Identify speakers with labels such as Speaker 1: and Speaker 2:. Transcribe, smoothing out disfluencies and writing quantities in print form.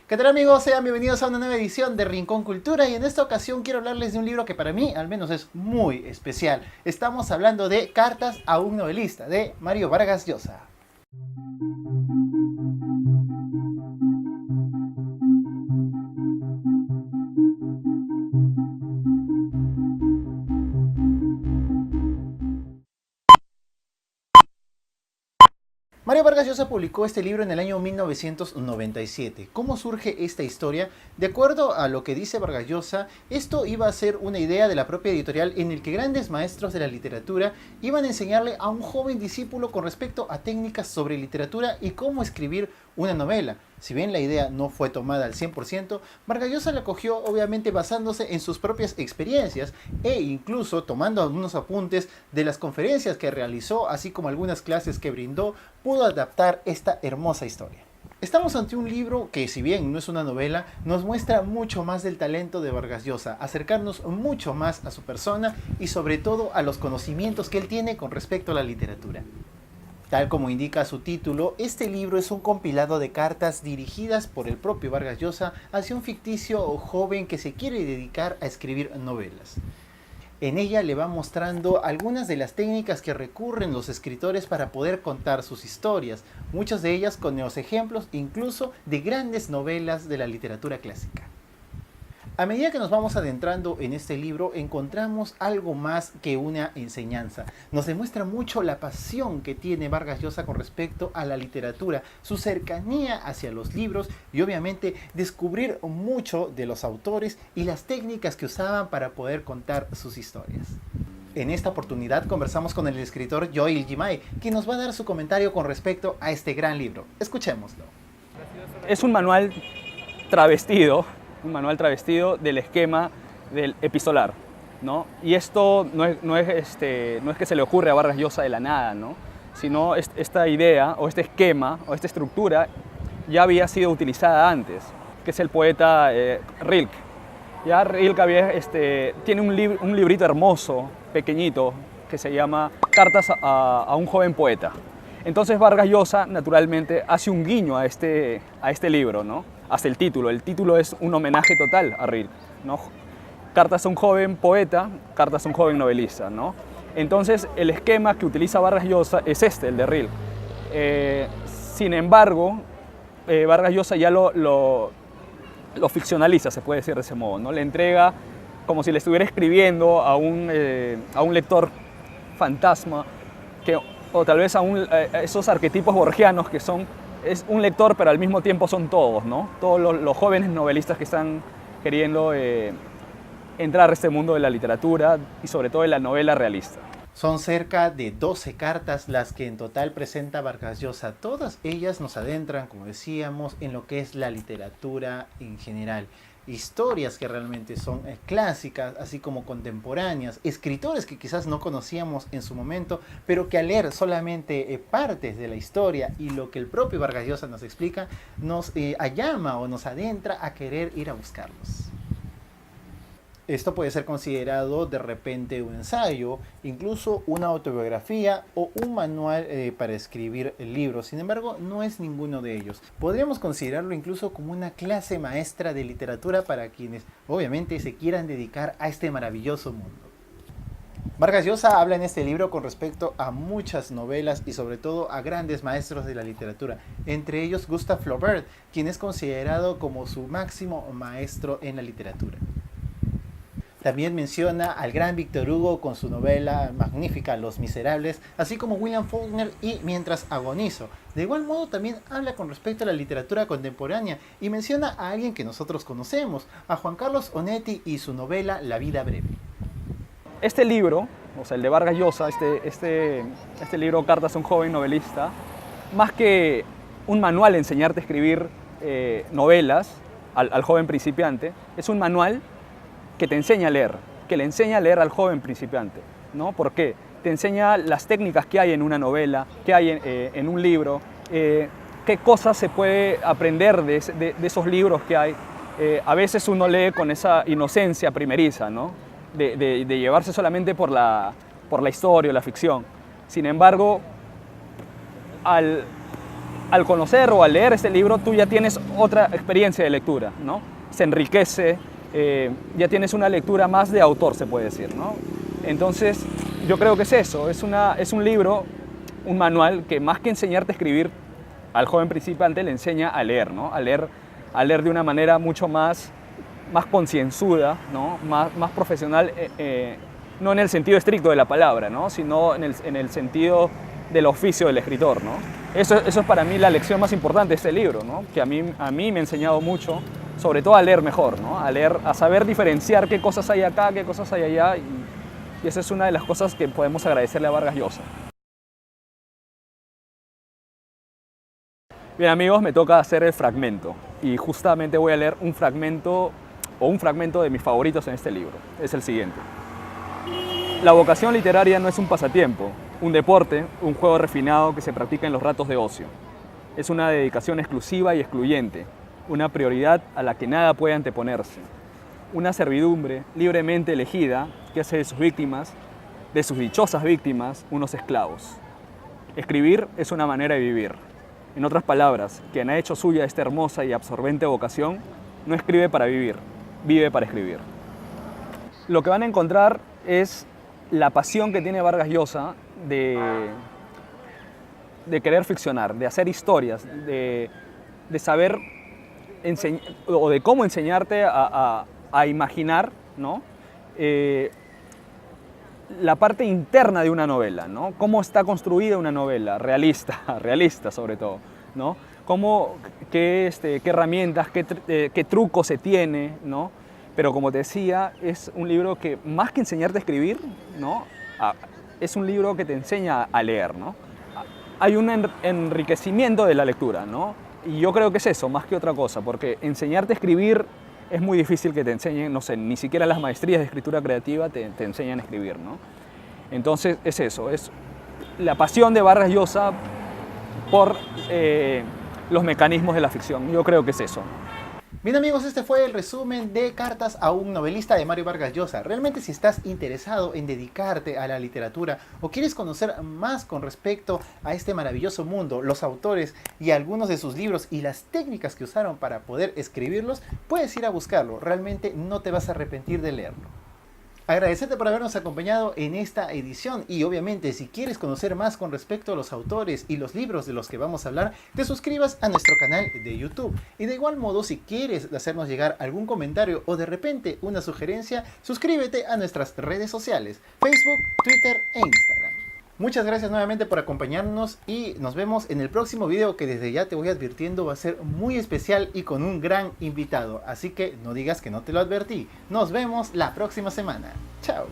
Speaker 1: ¿Qué tal amigos? Sean bienvenidos a una nueva edición de Rincón Cultura y en esta ocasión quiero hablarles de un libro que para mí al menos es muy especial. Estamos hablando de Cartas a un novelista de Mario Vargas Llosa. Mario Vargas Llosa publicó este libro en el año 1997. ¿Cómo surge esta historia? De acuerdo a lo que dice Vargas Llosa, esto iba a ser una idea de la propia editorial en el que grandes maestros de la literatura iban a enseñarle a un joven discípulo con respecto a técnicas sobre literatura y cómo escribir una novela. Si bien la idea no fue tomada al 100%, Vargas Llosa la cogió obviamente basándose en sus propias experiencias e incluso tomando algunos apuntes de las conferencias que realizó, así como algunas clases que brindó, pudo adaptar esta hermosa historia. Estamos ante un libro que, si bien no es una novela, nos muestra mucho más del talento de Vargas Llosa, acercarnos mucho más a su persona y sobre todo a los conocimientos que él tiene con respecto a la literatura. Tal como indica su título, este libro es un compilado de cartas dirigidas por el propio Vargas Llosa hacia un ficticio joven que se quiere dedicar a escribir novelas. En ella le va mostrando algunas de las técnicas que recurren los escritores para poder contar sus historias, muchas de ellas con nuevos ejemplos incluso de grandes novelas de la literatura clásica. A medida que nos vamos adentrando en este libro, encontramos algo más que una enseñanza. Nos demuestra mucho la pasión que tiene Vargas Llosa con respecto a la literatura, su cercanía hacia los libros y obviamente descubrir mucho de los autores y las técnicas que usaban para poder contar sus historias. En esta oportunidad conversamos con el escritor Joel Gimay, quien nos va a dar su comentario con respecto a este gran libro. Escuchémoslo.
Speaker 2: Es un manual travestido del esquema del epistolar, ¿no? Y esto no es que se le ocurre a Vargas Llosa de la nada, ¿no? Sino esta idea o este esquema o esta estructura ya había sido utilizada antes, que es el poeta Rilke. Ya Rilke tiene un librito hermoso, pequeñito, que se llama Cartas a un joven poeta. Entonces Vargas Llosa naturalmente hace un guiño a este libro, ¿no? Hasta el título es un homenaje total a Rilke, ¿no? Cartas a un joven poeta, cartas a un joven novelista, ¿no? Entonces el esquema que utiliza Vargas Llosa es el de Rilke. Sin embargo, Vargas Llosa ya lo ficcionaliza, se puede decir de ese modo, ¿no? Le entrega como si le estuviera escribiendo a un lector fantasma, o tal vez a esos arquetipos borgianos que es un lector, pero al mismo tiempo son todos, ¿no? Todos los jóvenes novelistas que están queriendo entrar a este mundo de la literatura y sobre todo de la novela realista.
Speaker 1: Son cerca de 12 cartas las que en total presenta Vargas Llosa. Todas ellas nos adentran, como decíamos, en lo que es la literatura en general. Historias que realmente son clásicas, así como contemporáneas, escritores que quizás no conocíamos en su momento, pero que al leer solamente partes de la historia y lo que el propio Vargas Llosa nos explica, nos llama o nos adentra a querer ir a buscarlos. Esto puede ser considerado de repente un ensayo, incluso una autobiografía o un manual para escribir libros. Sin embargo, no es ninguno de ellos. Podríamos considerarlo incluso como una clase maestra de literatura para quienes obviamente se quieran dedicar a este maravilloso mundo. Vargas Llosa habla en este libro con respecto a muchas novelas y sobre todo a grandes maestros de la literatura, entre ellos Gustave Flaubert, quien es considerado como su máximo maestro en la literatura. También menciona al gran Víctor Hugo con su novela magnífica Los Miserables, así como William Faulkner y Mientras agonizo. De igual modo también habla con respecto a la literatura contemporánea y menciona a alguien que nosotros conocemos, a Juan Carlos Onetti y su novela La vida breve.
Speaker 2: Este libro, o sea, el de Vargas Llosa, este libro Cartas a un joven novelista, más que un manual de enseñarte a escribir novelas al joven principiante, es un manual que te enseña a leer, que le enseña a leer al joven principiante, ¿no? ¿Por qué? Te enseña las técnicas que hay en una novela, que hay en un libro, qué cosas se puede aprender de esos libros que hay. A veces uno lee con esa inocencia primeriza, ¿no? De llevarse solamente por la historia o la ficción. Sin embargo, al al conocer o al leer este libro, tú ya tienes otra experiencia de lectura, ¿no? Se enriquece, ya tienes una lectura más de autor, se puede decir, ¿no? Entonces, yo creo que es eso, es un libro, un manual que más que enseñarte a escribir al joven principiante, le enseña a leer, ¿no? A leer de una manera mucho más concienzuda, ¿no? Más profesional, no en el sentido estricto de la palabra, ¿no? Sino en el sentido del oficio del escritor, ¿no? Eso es para mí la lección más importante de este libro, ¿no? Que a mí me ha enseñado mucho, sobre todo a leer mejor, ¿no? A leer, a saber diferenciar qué cosas hay acá, qué cosas hay allá, y esa es una de las cosas que podemos agradecerle a Vargas Llosa. Bien amigos, me toca hacer el fragmento, y justamente voy a leer un fragmento de mis favoritos en este libro. Es el siguiente. La vocación literaria no es un pasatiempo, un deporte, un juego refinado que se practica en los ratos de ocio. Es una dedicación exclusiva y excluyente, una prioridad a la que nada puede anteponerse. Una servidumbre libremente elegida que hace de sus víctimas, de sus dichosas víctimas, unos esclavos. Escribir es una manera de vivir. En otras palabras, quien ha hecho suya esta hermosa y absorbente vocación, no escribe para vivir, vive para escribir. Lo que van a encontrar es la pasión que tiene Vargas Llosa de querer ficcionar, de hacer historias, de saber o de cómo enseñarte a imaginar, ¿no? La parte interna de una novela, ¿no? Cómo está construida una novela, realista sobre todo, ¿no? Qué herramientas, qué trucos se tiene, ¿no? Pero como te decía, es un libro que más que enseñarte a escribir, ¿no? Es un libro que te enseña a leer, ¿no? Hay un enriquecimiento de la lectura, ¿no? Y yo creo que es eso, más que otra cosa, porque enseñarte a escribir es muy difícil que te enseñen, no sé, ni siquiera las maestrías de escritura creativa te enseñan a escribir, ¿no? Entonces es eso, es la pasión de Vargas Llosa por los mecanismos de la ficción. Yo creo que es eso.
Speaker 1: Bien amigos, este fue el resumen de Cartas a un novelista de Mario Vargas Llosa. Realmente si estás interesado en dedicarte a la literatura o quieres conocer más con respecto a este maravilloso mundo, los autores y algunos de sus libros y las técnicas que usaron para poder escribirlos, puedes ir a buscarlo. Realmente no te vas a arrepentir de leerlo. Agradecerte por habernos acompañado en esta edición y obviamente si quieres conocer más con respecto a los autores y los libros de los que vamos a hablar, te suscribas a nuestro canal de YouTube. Y de igual modo, si quieres hacernos llegar algún comentario o de repente una sugerencia, suscríbete a nuestras redes sociales, Facebook, Twitter e Instagram. Muchas gracias nuevamente por acompañarnos y nos vemos en el próximo video que desde ya te voy advirtiendo va a ser muy especial y con un gran invitado. Así que no digas que no te lo advertí. Nos vemos la próxima semana. Chao.